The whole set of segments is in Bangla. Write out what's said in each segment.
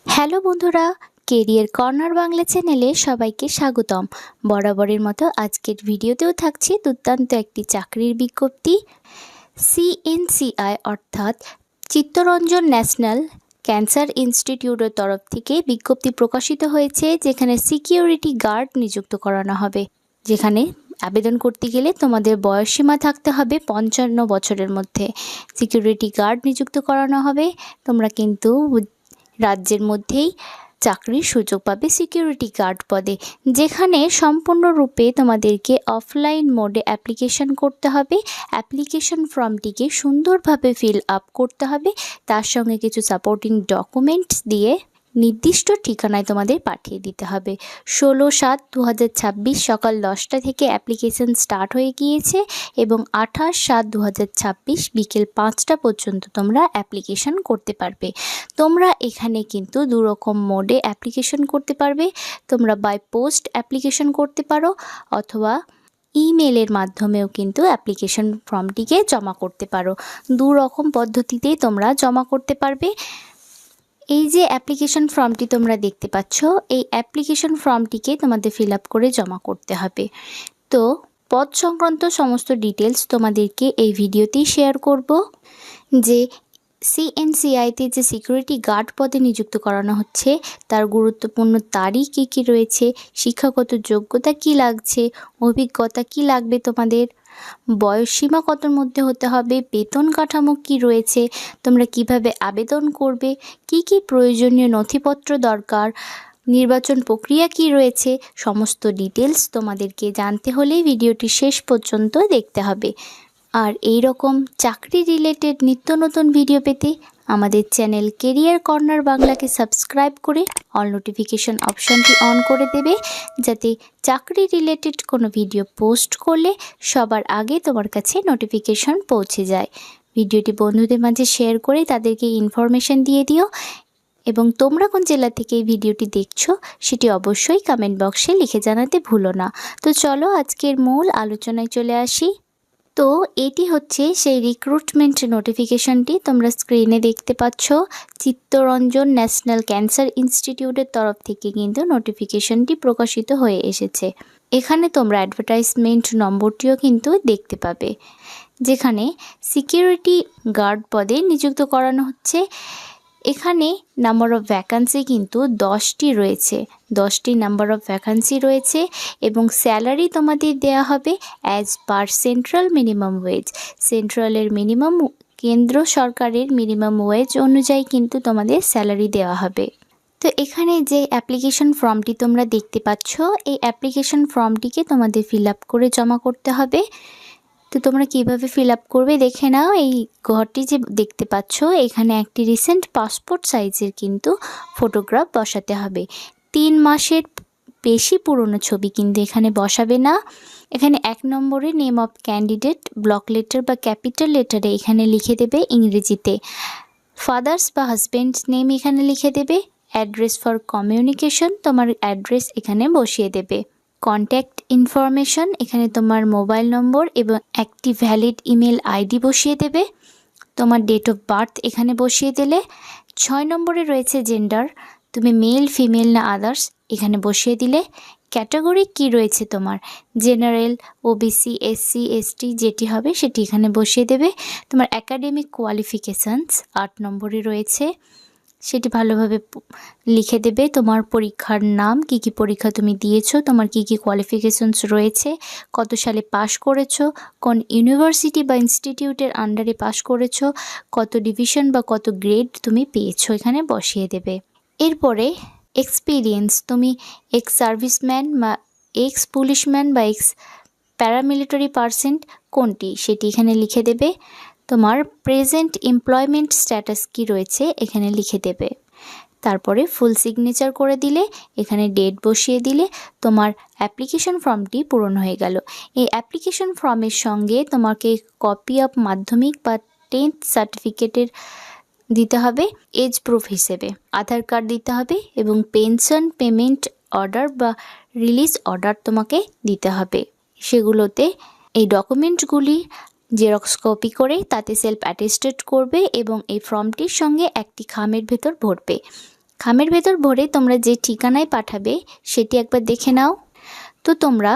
হ্যালো বন্ধুরা, কেরিয়ার কর্নার বাংলা চ্যানেলে সবাইকে স্বাগতম। বরাবরের মতো আজকের ভিডিওতেও থাকছে দুর্দান্ত একটি চাকরির বিজ্ঞপ্তি। সিএনসিআই অর্থাৎ চিত্তরঞ্জন ন্যাশনাল ক্যান্সার ইনস্টিটিউটের তরফ থেকে বিজ্ঞপ্তি প্রকাশিত হয়েছে, যেখানে সিকিউরিটি গার্ড নিযুক্ত করানো হবে। যেখানে আবেদন করতে গেলে তোমাদের বয়সসীমা থাকতে হবে 55 বছরের মধ্যে। সিকিউরিটি গার্ড নিযুক্ত করানো হবে। তোমরা কিন্তু রাজ্যের মধ্যেই চাকরির সুযোগ পাবে সিকিউরিটি গার্ড পদে, যেখানে সম্পূর্ণরূপে তোমাদেরকে অফলাইন মোডে অ্যাপ্লিকেশন করতে হবে। অ্যাপ্লিকেশন ফর্মটিকে সুন্দরভাবে ফিল আপ করতে হবে, তার সঙ্গে কিছু সাপোর্টিং ডকুমেন্টস দিয়ে নির্দিষ্ট ঠিকানায় তোমাদের পাঠিয়ে দিতে হবে। 16/7/2026 সকাল 10টা থেকে অ্যাপ্লিকেশন স্টার্ট হয়ে গিয়েছে এবং 28/7/2026 বিকেল 5টা পর্যন্ত তোমরা অ্যাপ্লিকেশন করতে পারবে। তোমরা এখানে কিন্তু দুরকম মোডে অ্যাপ্লিকেশন করতে পারবে। তোমরা বাই পোস্ট অ্যাপ্লিকেশন করতে পারো অথবা ইমেলের মাধ্যমেও কিন্তু অ্যাপ্লিকেশন ফর্মটিকে জমা করতে পারো। দু রকম পদ্ধতিতেই তোমরা জমা করতে পারবে। এই যে অ্যাপ্লিকেশন ফর্মটি তোমরা দেখতে পাচ্ছ, এই অ্যাপ্লিকেশন ফর্মটিকে তোমাদের ফিল আপ করে জমা করতে হবে। তো পদ সংক্রান্ত সমস্ত ডিটেলস তোমাদেরকে এই ভিডিওতেই শেয়ার করব। যে সিএনসিআইতে যে সিকিউরিটি গার্ড পদে নিযুক্ত করানো হচ্ছে, তার গুরুত্বপূর্ণ তারিখ কী কী রয়েছে, শিক্ষাগত যোগ্যতা কী লাগছে, অভিজ্ঞতা কী লাগবে তোমাদের, বয়সসীমা কতর মধ্যে হতে হবে, বেতন কাঠামো কী রয়েছে, তোমরা কিভাবে আবেদন করবে, কি কি প্রয়োজনীয় নথিপত্র দরকার, নির্বাচন প্রক্রিয়া কী রয়েছে, সমস্ত ডিটেলস তোমাদেরকে জানতে হলে ভিডিওটি শেষ পর্যন্ত দেখতে হবে। আর এই রকম চাকরি রিলেটেড নিত্য নতুন ভিডিও পেতে আমাদের চ্যানেল কেরিয়ার কর্নার বাংলাকে সাবস্ক্রাইব করে অল নোটিফিকেশন অপশানটি অন করে দেবে, যাতে চাকরি রিলেটেড কোনো ভিডিও পোস্ট করলে সবার আগে তোমার কাছে নোটিফিকেশন পৌঁছে যায়। ভিডিওটি বন্ধুদের মাঝে শেয়ার করে তাদেরকে ইনফরমেশন দিয়ে দিও এবং তোমরা কোন জেলা থেকে এই ভিডিওটি দেখছো সেটি অবশ্যই কমেন্ট বক্সে লিখে জানাতে ভুলো না। তো চলো আজকের মূল আলোচনায় চলে আসি। তো এটি হচ্ছে সেই রিক্রুটমেন্ট নোটিফিকেশনটি, তোমরা স্ক্রিনে দেখতে পাচ্ছ। চিত্তরঞ্জন ন্যাশনাল ক্যান্সার ইনস্টিটিউটের তরফ থেকে কিন্তু নোটিফিকেশনটি প্রকাশিত হয়ে এসেছে। এখানে তোমরা অ্যাডভার্টাইজমেন্ট নম্বরটিও কিন্তু দেখতে পাবে, যেখানে সিকিউরিটি গার্ড পদে নিযুক্ত করানো হচ্ছে। এখানে নাম্বার অফ ভ্যাকান্সি কিন্তু 10টি রয়েছে, 10টি নাম্বার অফ ভ্যাকান্সি রয়েছে এবং স্যালারি তোমাদের দেওয়া হবে as per central minimum wage. সেন্ট্রালের মিনিমাম, কেন্দ্র সরকারের মিনিমাম ওয়েজ অনুযায়ী কিন্তু তোমাদের স্যালারি দেওয়া হবে। তো এখানে যে অ্যাপ্লিকেশন ফর্মটি তোমরা দেখতে পাচ্ছ, এই অ্যাপ্লিকেশন ফর্মটিকে তোমাদের ফিল আপ করে জমা করতে হবে। তো তোমরা কিভাবে ফিল আপ করবে দেখে নাও। এই ঘরটি যে দেখতে পাচ্ছ, এখানে একটি রিসেন্ট পাসপোর্ট সাইজের কিন্তু ফটোগ্রাফ বসাতে হবে। 3 মাসের বেশি পুরনো ছবি কিন্তু এখানে বসাবে না। এখানে 1 নম্বরে name of candidate block letter বা ক্যাপিটাল লেটারে এখানে লিখে দেবে ইংরেজিতে। ফাদার্স বা হাজব্যান্ডস নেম এখানে লিখে দেবে। অ্যাড্রেস ফর কমিউনিকেশন, তোমার অ্যাড্রেস এখানে বসিয়ে দেবে। কন্ট্যাক্ট ইনফরমেশন, এখানে তোমার মোবাইল নম্বর এবং একটি ভ্যালিড ইমেল আইডি বসিয়ে দেবে। তোমার ডেট অফ বার্থ এখানে বসিয়ে দিলে। 6 নম্বরে রয়েছে জেন্ডার, তুমি মেল ফিমেল না আদার্স এখানে বসিয়ে দিলে। ক্যাটাগরি কি রয়েছে তোমার, জেনারেল, ওবিসি, এসসি, এসটি যেটি হবে সেটি এখানে বসিয়ে দেবে। তোমার অ্যাকাডেমিক কোয়ালিফিকেশানস 8 নম্বরে রয়েছে, সেটি ভালোভাবে লিখে দেবে। তোমার পরীক্ষার নাম, কি কি পরীক্ষা তুমি দিয়েছো, তোমার কি কি কোয়ালিফিকেশনস রয়েছে, কত সালে পাশ করেছো, কোন ইউনিভার্সিটি বা ইনস্টিটিউটের আন্ডারে পাশ করেছো, কত ডিভিশন বা কত গ্রেড তুমি পেয়েছো এখানে বসিয়ে দেবে। এরপরে এক্সপিরিয়েন্স, তুমি এক্স সার্ভিসম্যান বা এক্স পুলিশম্যান বা এক্স প্যারামিলিটারি পার্সন কোনটি সেটি এখানে লিখে দেবে। তোমার প্রেজেন্ট এমপ্লয়মেন্ট স্ট্যাটাস কি রয়েছে এখানে লিখে দেবে। তারপরে ফুল সিগনেচার করে দিলে, এখানে ডেট বসিয়ে দিলে তোমার অ্যাপ্লিকেশন ফর্মটি পূরণ হয়ে গেল। এই অ্যাপ্লিকেশন ফর্মের সঙ্গে তোমাকে কপি অফ মাধ্যমিক বা 10th সার্টিফিকেটের দিতে হবে এজ প্রুফ হিসেবে, আধার কার্ড দিতে হবে এবং পেনশন পেমেন্ট অর্ডার বা রিলিজ অর্ডার তোমাকে দিতে হবে। সেগুলোতে এই ডকুমেন্টসগুলি জেরক্স কপি করে তাতে সেলফ অ্যাটেস্টেড করবে এবং এই ফর্মটির সঙ্গে একটি খামের ভেতর ভরবে। খামের ভেতর ভরে তোমরা যে ঠিকানায় পাঠাবে সেটি একবার দেখে নাও। তো তোমরা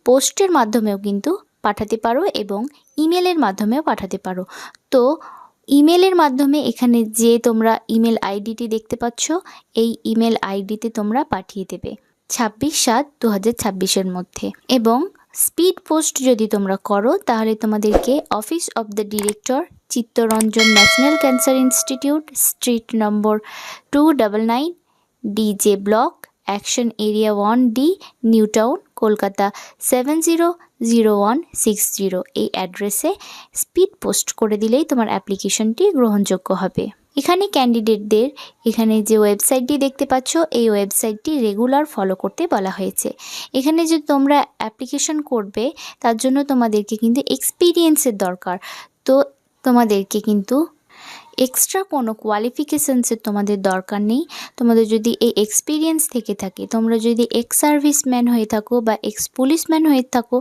পোস্টের মাধ্যমেও কিন্তু পাঠাতে পারো এবং ইমেলের মাধ্যমেও পাঠাতে পারো। তো ইমেলের মাধ্যমে এখানে যে তোমরা ইমেল আইডিটি দেখতে পাচ্ছ, এই ইমেল আইডিতে তোমরা পাঠিয়ে দেবে 26/7/2026 মধ্যে। এবং স্পিড পোস্ট যদি তোমরা করো তাহলে তোমাদেরকে office of the director, Chittaranjan national cancer institute, street number 299, DJ block, action area 1D, new town, Kolkata 700160 এই অ্যাড্রেসে স্পিড পোস্ট করে দিলেই তোমার অ্যাপ্লিকেশনটি গ্রহণযোগ্য হবে। এখানে ক্যান্ডিডেটদের এখানে যে ওয়েবসাইটটি দেখতে পাচ্ছ, এই ওয়েবসাইটটি রেগুলার ফলো করতে বলা হয়েছে। এখানে যে তোমরা অ্যাপ্লিকেশন করবে তার জন্য তোমাদেরকে কিন্তু এক্সপিরিয়েন্সের দরকার। তো তোমাদেরকে কিন্তু এক্সট্রা কোনো কোয়ালিফিকেশানসের তোমাদের দরকার নেই। তোমাদের যদি এই এক্সপিরিয়েন্স থেকে থাকে, তোমরা যদি এক্স সার্ভিসম্যান হয়ে থাকো বা এক্স পুলিশম্যান হয়ে থাকো,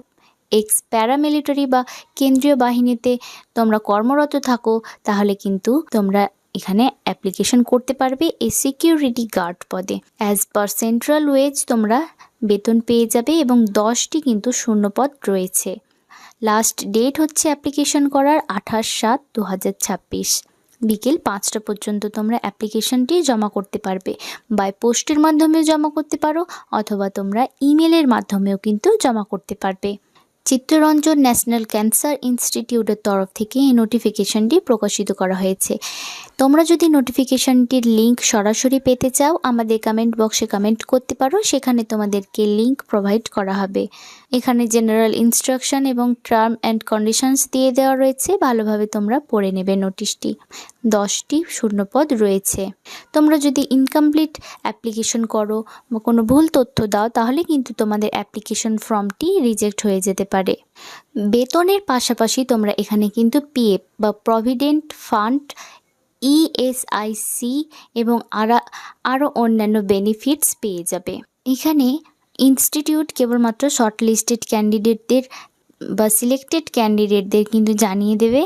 এক্স প্যারামিলিটারি বা কেন্দ্রীয় বাহিনীতে তোমরা কর্মরত থাকো, তাহলে কিন্তু তোমরা এখানে অ্যাপ্লিকেশন করতে পারবে এই সিকিউরিটি গার্ড পদে। অ্যাজ পার সেন্ট্রাল ওয়েজ তোমরা বেতন পেয়ে যাবে এবং 10টি কিন্তু শূন্যপদ রয়েছে। লাস্ট ডেট হচ্ছে অ্যাপ্লিকেশন করার 28/7/2026 বিকেল 5টা পর্যন্ত তোমরা অ্যাপ্লিকেশনটি জমা করতে পারবে। বাই পোস্টের মাধ্যমেও জমা করতে পারো অথবা তোমরা ইমেলের মাধ্যমেও কিন্তু জমা করতে পারবে। চিত্তরঞ্জন ন্যাশনাল ক্যান্সার ইনস্টিটিউটের তরফ থেকে এই নোটিফিকেশনটি প্রকাশিত করা হয়েছে। তোমরা যদি নোটিফিকেশনটির লিঙ্ক সরাসরি পেতে চাও, আমাদের কমেন্ট বক্সে কমেন্ট করতে পারো, সেখানে তোমাদেরকে লিঙ্ক প্রোভাইড করা হবে। এখানে জেনারেল ইনস্ট্রাকশন এবং টার্ম অ্যান্ড কন্ডিশনস দিয়ে দেওয়া রয়েছে, ভালোভাবে তোমরা পড়ে নেবে নোটিশটি। 10টি শূন্যপদ রয়েছে। তোমরা যদি ইনকমপ্লিট অ্যাপ্লিকেশন করো বা কোনো ভুল তথ্য দাও তাহলে কিন্তু তোমাদের অ্যাপ্লিকেশন ফর্মটি রিজেক্ট হয়ে যেতে পারে। বেতনের পাশাপাশি তোমরা এখানে কিন্তু পিএফ বা প্রভিডেন্ট ফান্ড, ইএসআইসি এবং আরও অন্যান্য বেনিফিটস পেয়ে যাবে। এখানে ইনস্টিটিউট কেবলমাত্র শর্ট লিস্টেড ক্যান্ডিডেটদের বা সিলেক্টেড ক্যান্ডিডেটদের কিন্তু জানিয়ে দেবে।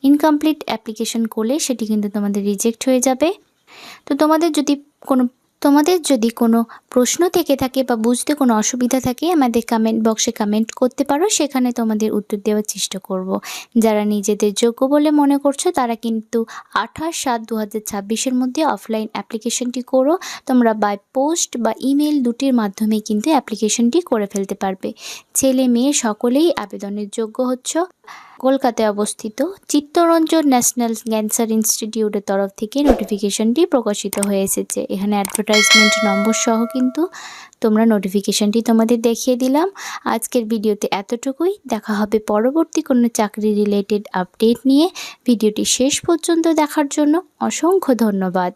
ইনকমপ্লিট অ্যাপ্লিকেশন করলে সেটি কিন্তু তোমাদের রিজেক্ট হয়ে যাবে। তো তোমাদের যদি কোনো প্রশ্ন থেকে থাকে বা বুঝতে কোনো অসুবিধা থাকে, আমাদের কমেন্ট বক্সে কমেন্ট করতে পারো, সেখানে তোমাদের উত্তর দেওয়ার চেষ্টা করব। যারা নিজেদের যোগ্য বলে মনে করছো তারা কিন্তু 28/7/2026 মধ্যে অফলাইন অ্যাপ্লিকেশনটি করো। তোমরা বাই পোস্ট বা ইমেল দুটির মাধ্যমে কিন্তু অ্যাপ্লিকেশনটি করে ফেলতে পারবে। ছেলে মেয়ে সকলেই আবেদনের যোগ্য হচ্ছ। কলকাতায় অবস্থিত চিত্তরঞ্জন ন্যাশনাল ক্যান্সার ইনস্টিটিউটের তরফ থেকে নোটিফিকেশনটি প্রকাশিত হয়ে এসেছে। এখানে অ্যাডভার্টাইজমেন্ট নম্বর সহ কিন্তু তোমরা নোটিফিকেশনটি তোমাদের দেখিয়ে দিলাম। আজকের ভিডিওতে এতটুকুই। দেখা হবে পরবর্তী কোনো চাকরি রিলেটেড আপডেট নিয়ে। ভিডিওটি শেষ পর্যন্ত দেখার জন্য অসংখ্য ধন্যবাদ।